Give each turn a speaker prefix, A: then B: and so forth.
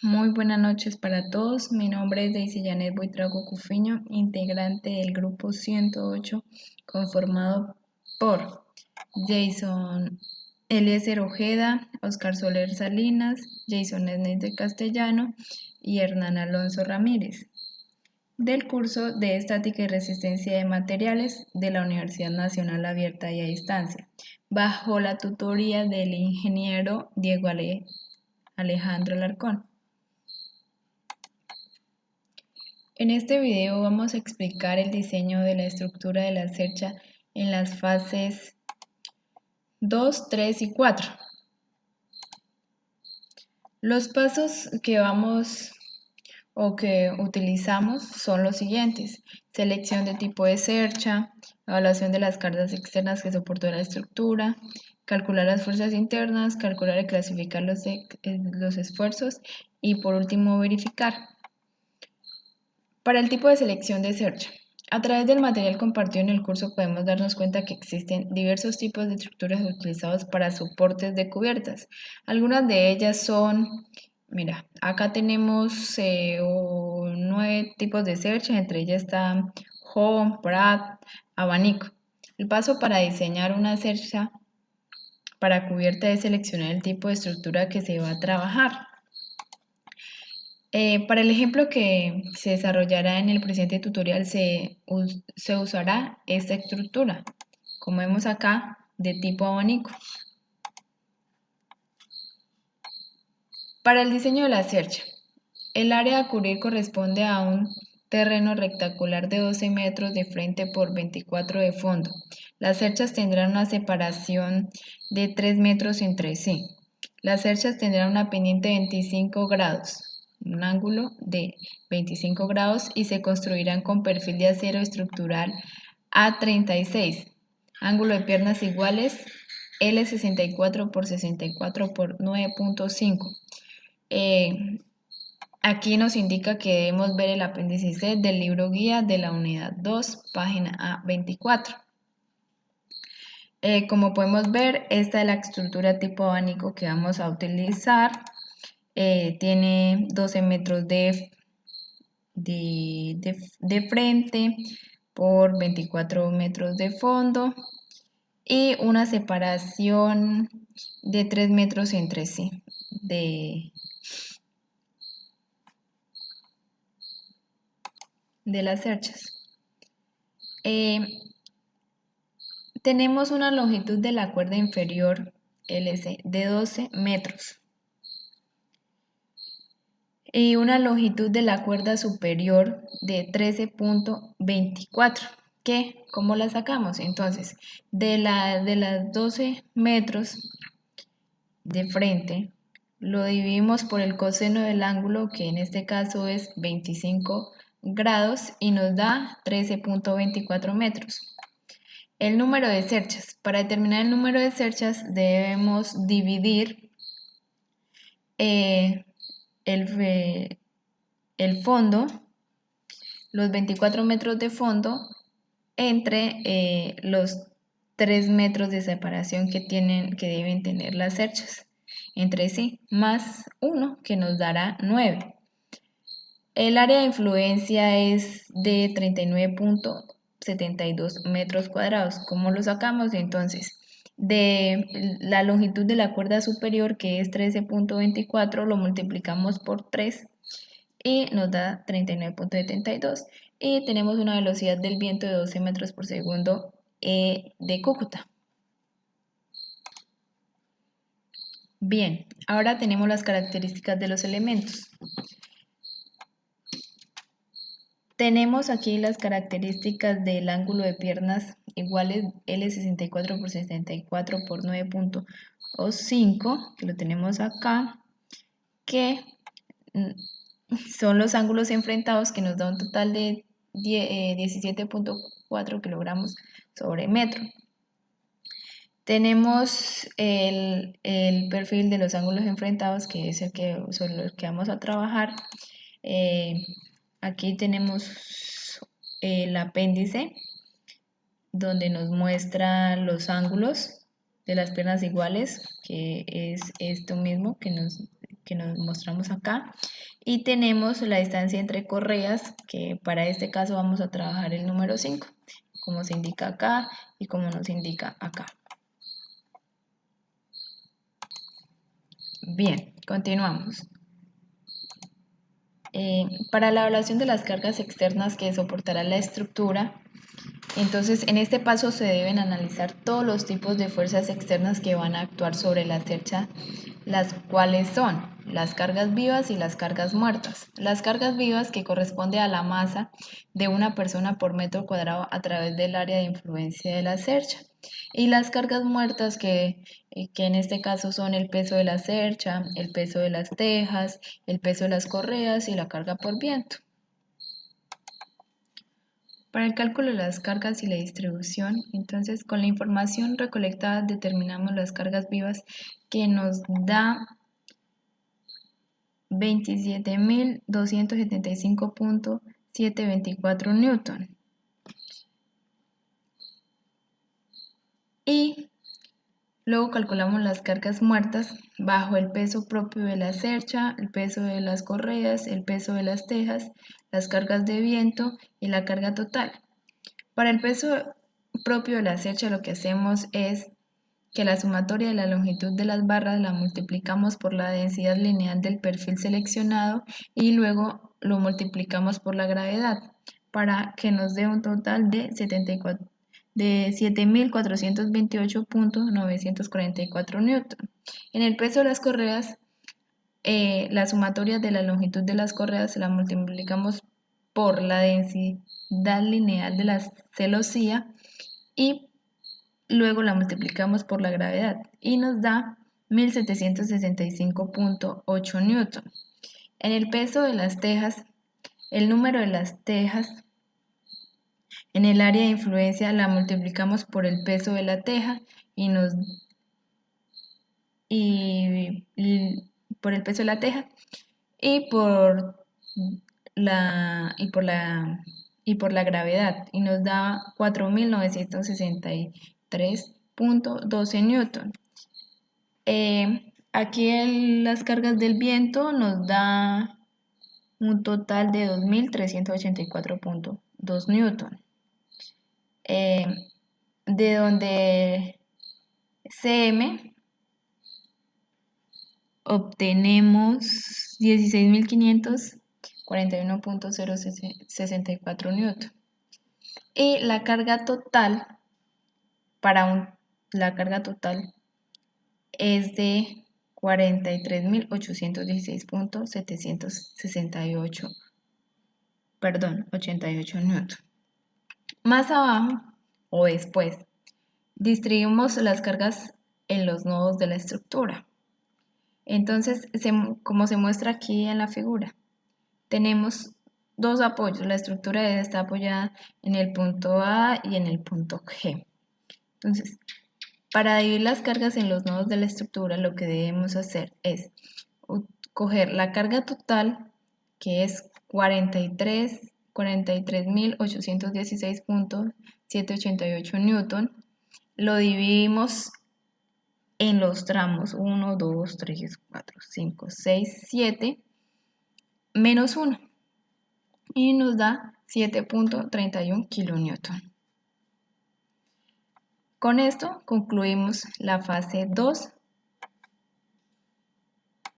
A: Muy buenas noches para todos. Mi nombre es Daisy Janet Buitrago Cufiño, integrante del grupo 108, conformado por Jason Eliezer Ojeda, Oscar Soler Salinas, Jason Esnes de Castellano y Hernán Alonso Ramírez, del curso de Estática y Resistencia de Materiales de la Universidad Nacional Abierta y a Distancia, bajo la tutoría del ingeniero Diego Alejandro Alarcón. En este video vamos a explicar el diseño de la estructura de la cercha en las fases 2, 3 y 4. Los pasos que utilizamos son los siguientes: selección de tipo de cercha, evaluación de las cargas externas que soportó la estructura, calcular las fuerzas internas, calcular y clasificar los esfuerzos y por último verificar. Para el tipo de selección de cercha, a través del material compartido en el curso podemos darnos cuenta que existen diversos tipos de estructuras utilizados para soportes de cubiertas. Algunas de ellas son, mira, acá tenemos 9 tipos de cercha, entre ellas están home, prat, abanico. El paso para diseñar una cercha para cubierta es seleccionar el tipo de estructura que se va a trabajar. Para el ejemplo que se desarrollará en el presente tutorial se usará esta estructura, como vemos acá, de tipo abanico. Para el diseño de la cercha, el área a cubrir corresponde a un terreno rectangular de 12 metros de frente por 24 de fondo. Las cerchas tendrán una separación de 3 metros entre sí. Las cerchas tendrán una pendiente de 25 grados, un ángulo de 25 grados y se construirán con perfil de acero estructural A36, ángulo de piernas iguales L64 por 64 por 9.5. Aquí nos indica que debemos ver el apéndice C del libro guía de la unidad 2, página A24. Como podemos ver, esta es la estructura tipo abanico que vamos a utilizar. Tiene 12 metros de frente por 24 metros de fondo y una separación de 3 metros entre sí de las cerchas. Tenemos una longitud de la cuerda inferior LC de 12 metros y una longitud de la cuerda superior de 13.24. ¿Cómo la sacamos? Entonces, de las 12 metros de frente, lo dividimos por el coseno del ángulo, que en este caso es 25 grados, y nos da 13.24 metros. El número de cerchas. Para determinar el número de cerchas debemos dividir el fondo, los 24 metros de fondo, entre los 3 metros de separación que deben tener las cerchas entre sí, más 1 que nos dará 9. El área de influencia es de 39.72 metros cuadrados. ¿Cómo lo sacamos? Entonces, de la longitud de la cuerda superior, que es 13.24, lo multiplicamos por 3 y nos da 39.72. Y tenemos una velocidad del viento de 12 metros por segundo de Cúcuta. Bien, ahora tenemos las características de los elementos. Tenemos aquí las características del ángulo de piernas iguales L64 por 64 por 9.5, que lo tenemos acá, que son los ángulos enfrentados, que nos da un total de 17.4 kilogramos sobre metro. Tenemos el perfil de los ángulos enfrentados, que es sobre los que vamos a trabajar. Aquí tenemos el apéndice, donde nos muestra los ángulos de las piernas iguales, que es esto mismo que nos que nos mostramos acá. Y tenemos la distancia entre correas, que para este caso vamos a trabajar el número 5, como se indica acá y como nos indica acá. Bien, continuamos. Para la evaluación de las cargas externas que soportará la estructura, entonces en este paso se deben analizar todos los tipos de fuerzas externas que van a actuar sobre la cercha, las cuales son las cargas vivas y las cargas muertas. Las cargas vivas, que corresponde a la masa de una persona por metro cuadrado a través del área de influencia de la cercha. Y las cargas muertas, que en este caso son el peso de la cercha, el peso de las tejas, el peso de las correas y la carga por viento. Para el cálculo de las cargas y la distribución, entonces con la información recolectada determinamos las cargas vivas, que nos da 27.275.724 newton. Y luego calculamos las cargas muertas bajo el peso propio de la cercha, el peso de las correas, el peso de las tejas, las cargas de viento y la carga total. Para el peso propio de la cercha lo que hacemos es que la sumatoria de la longitud de las barras la multiplicamos por la densidad lineal del perfil seleccionado y luego lo multiplicamos por la gravedad para que nos dé un total de 7.428.944 newton. En el peso de las correas, la sumatoria de la longitud de las correas la multiplicamos por la densidad lineal de la celosía y luego la multiplicamos por la gravedad y nos da 1765.8 newton. En el peso de las tejas, el número de las tejas en el área de influencia la multiplicamos por el peso de la teja y por el peso de la teja y por la gravedad y nos da 4.963.12 newton. Aquí las cargas del viento nos da un total de 2.384.2 newton. De donde Cm obtenemos 16.541.064 newton. Y la carga total la carga total es de 88 newton. Más abajo o después distribuimos las cargas en los nodos de la estructura. Entonces, como se muestra aquí en la figura, tenemos dos apoyos. La estructura está apoyada en el punto A y en el punto G. Entonces, para dividir las cargas en los nodos de la estructura, lo que debemos hacer es coger la carga total, que es 43.816.788 newton, lo dividimos en los tramos 1, 2, 3, 4, 5, 6, 7, menos 1, y nos da 7.31 kilonewton. Con esto concluimos la fase 2